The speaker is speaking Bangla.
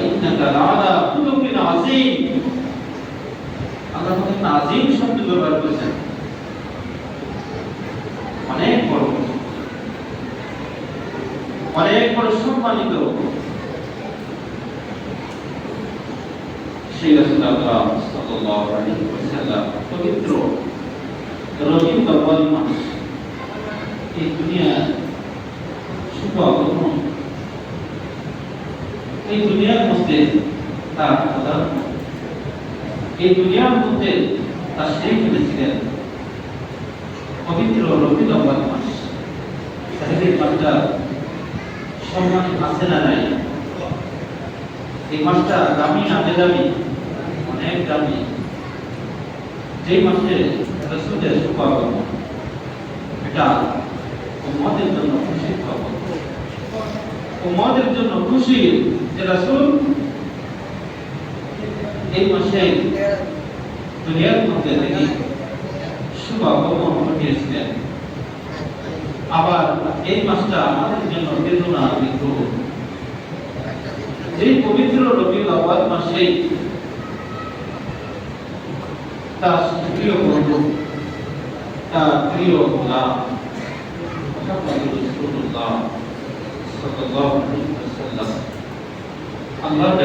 ইন্নাকা লাআলা খুলুকিন আযীম। আল্লাহ তাআলা আযীম শব্দ ব্যবহার করেছেন, অনেক বড়, অনেক বড় সম্মানিত সেই রাসূলুল্লাহ সাল্লাল্লাহু আলাইহি ওয়াসাল্লাম পবিত্র রবিউল আউয়াল মাস এই দুনিয়া শুভ আগমন, এই দুনিয়ার মধ্যে তার কথা, এই দুনিয়ার মধ্যে তার সেই করেছিলেন পবিত্র রবিউল আউয়াল মাস। তাহলে মাসটা সম্মান আছে না নাই? এই মাসটা দামি না বেদামি? অনেক দামি। যেই মাসে রাসূলের শুভাগমন, এটা উম্মতের জন্য খুশির খবর, উম্মতের জন্য খুশি যে রাসূল এই মাসে দুনিয়ার মধ্যে তিনি শুভাগমন ঘটিয়েছিলেন। আবার এই মাসটা আমাদের জন্য বেদনা বিদ্রোহ। যে পবিত্র রবিউল আউয়াল মাসে তার প্রিয় বন্ধু, তার প্রিয় গোলাম মুহাম্মদুর রাসূলুল্লাহ সাল্লাল্লাহু আলাইহি ওয়াসাল্লাম আল্লাহর